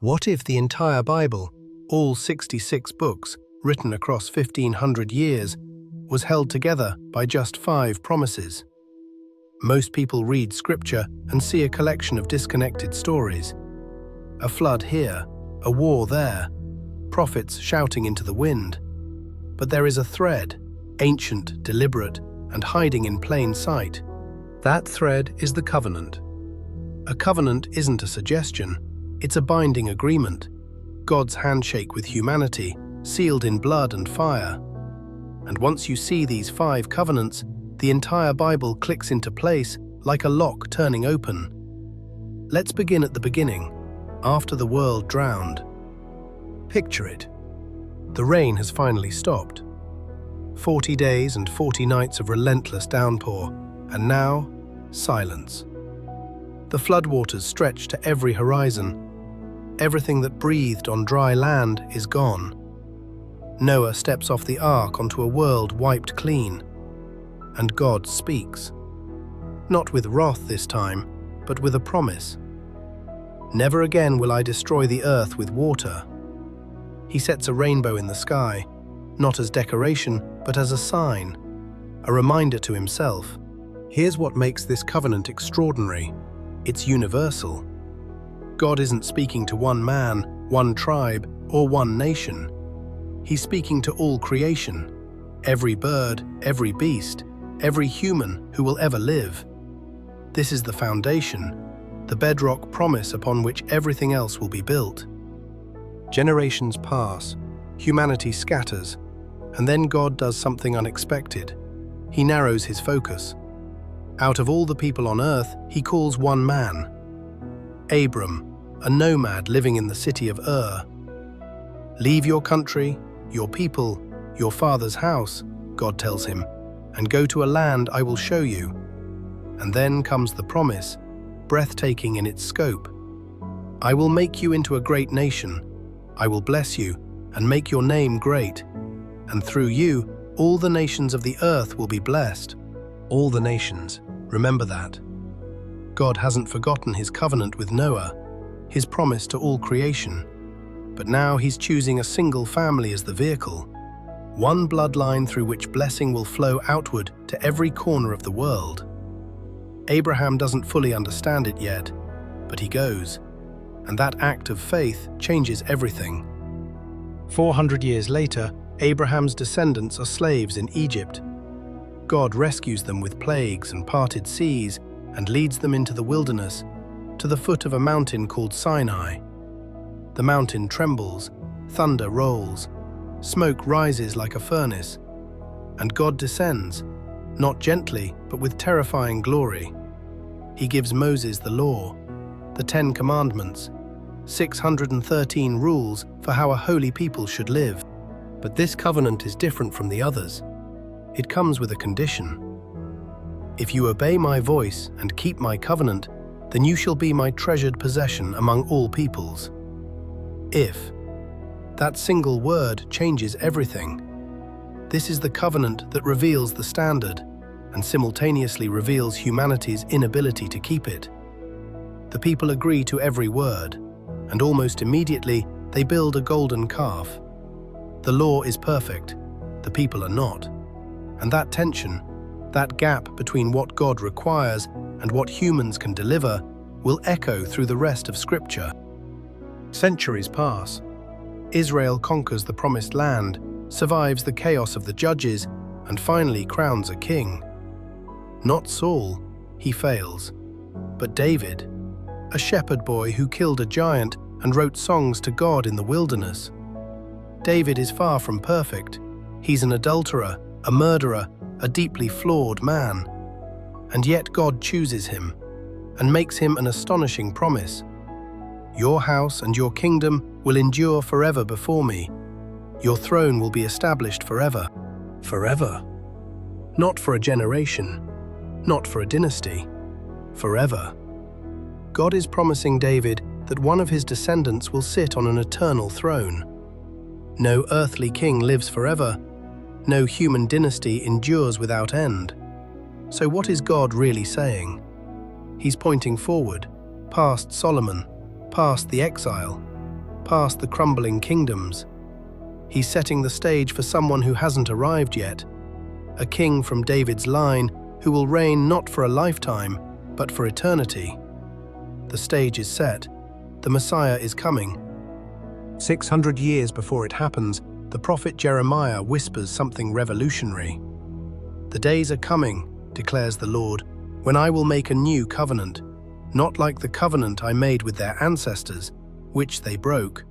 What if the entire Bible, all 66 books written across 1500 years, was held together by just 5 promises? Most people read scripture and see a collection of disconnected stories. A flood here, a war there, prophets shouting into the wind. But there is a thread, ancient, deliberate, and hiding in plain sight. That thread is the covenant. A covenant isn't a suggestion, it's a binding agreement, God's handshake with humanity, sealed in blood and fire. And once you see these 5 covenants, the entire Bible clicks into place like a lock turning open. Let's begin at the beginning, after the world drowned. Picture it. The rain has finally stopped. 40 days and 40 nights of relentless downpour, and now, silence. The floodwaters stretch to every horizon. Everything that breathed on dry land is gone. Noah steps off the ark onto a world wiped clean. And God speaks. Not with wrath this time, but with a promise. Never again will I destroy the earth with water. He sets a rainbow in the sky, not as decoration, but as a sign, a reminder to himself. Here's what makes this covenant extraordinary. It's universal. God isn't speaking to one man, one tribe, or one nation. He's speaking to all creation, every bird, every beast, every human who will ever live. This is the foundation, the bedrock promise upon which everything else will be built. Generations pass, humanity scatters, and then God does something unexpected. He narrows his focus. Out of all the people on earth, he calls one man, Abram, a nomad living in the city of Ur. Leave your country, your people, your father's house, God tells him, and go to a land I will show you. And then comes the promise, breathtaking in its scope. I will make you into a great nation. I will bless you and make your name great. And through you, all the nations of the earth will be blessed. All the nations, remember that. God hasn't forgotten his covenant with Noah, his promise to all creation. But now he's choosing a single family as the vehicle, one bloodline through which blessing will flow outward to every corner of the world. Abraham doesn't fully understand it yet, but he goes, and that act of faith changes everything. 400 years later, Abraham's descendants are slaves in Egypt. God rescues them with plagues and parted seas and leads them into the wilderness, to the foot of a mountain called Sinai. The mountain trembles, thunder rolls, smoke rises like a furnace, and God descends, not gently, but with terrifying glory. He gives Moses the law, the 10 commandments, 613 rules for how a holy people should live. But this covenant is different from the others. It comes with a condition. If you obey my voice and keep my covenant, then you shall be my treasured possession among all peoples. If. That single word changes everything. This is the covenant that reveals the standard and simultaneously reveals humanity's inability to keep it. The people agree to every word, and almost immediately they build a golden calf. The law is perfect, the people are not. And that tension, that gap between what God requires and what humans can deliver, will echo through the rest of Scripture. Centuries pass. Israel conquers the promised land, survives the chaos of the judges, and finally crowns a king. Not Saul, he fails, but David, a shepherd boy who killed a giant and wrote songs to God in the wilderness. David is far from perfect. He's an adulterer, a murderer, a deeply flawed man. And yet God chooses him and makes him an astonishing promise. Your house and your kingdom will endure forever before me. Your throne will be established forever. Forever. Not for a generation, not for a dynasty. Forever. God is promising David that one of his descendants will sit on an eternal throne. No earthly king lives forever. No human dynasty endures without end. So what is God really saying? He's pointing forward, past Solomon, past the exile, past the crumbling kingdoms. He's setting the stage for someone who hasn't arrived yet, a king from David's line who will reign not for a lifetime, but for eternity. The stage is set. The Messiah is coming. 600 years before it happens, the prophet Jeremiah whispers something revolutionary. "The days are coming," declares the Lord, "when I will make a new covenant, not like the covenant I made with their ancestors, which they broke.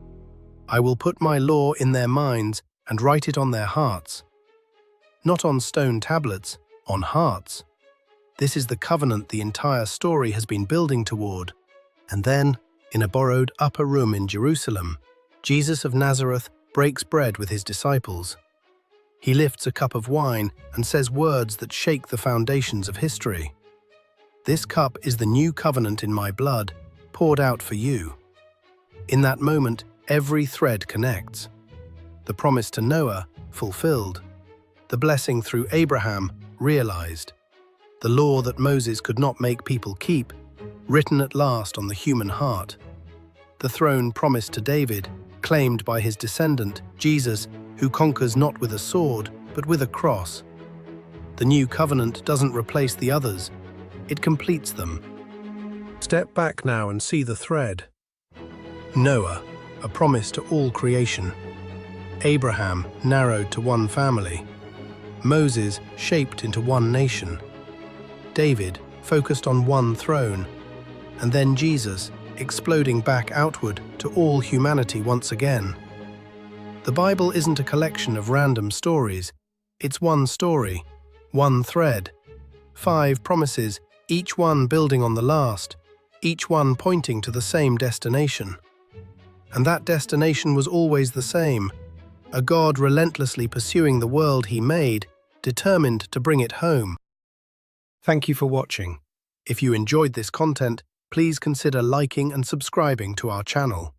I will put my law in their minds and write it on their hearts." Not on stone tablets, on hearts. This is the covenant the entire story has been building toward. And then, in a borrowed upper room in Jerusalem, Jesus of Nazareth breaks bread with his disciples. He lifts a cup of wine and says words that shake the foundations of history. "This cup is the new covenant in my blood, poured out for you." In that moment, every thread connects. The promise to Noah, fulfilled. The blessing through Abraham, realized. The law that Moses could not make people keep, written at last on the human heart. The throne promised to David, claimed by his descendant, Jesus, who conquers not with a sword, but with a cross. The new covenant doesn't replace the others, it completes them. Step back now and see the thread. Noah, a promise to all creation. Abraham, narrowed to one family. Moses, shaped into one nation. David, focused on one throne. And then Jesus, exploding back outward to all humanity once again. The Bible isn't a collection of random stories. It's one story, one thread. 5 promises, each one building on the last, each one pointing to the same destination. And that destination was always the same, a God relentlessly pursuing the world he made, determined to bring it home. Thank you for watching. If you enjoyed this content, please consider liking and subscribing to our channel.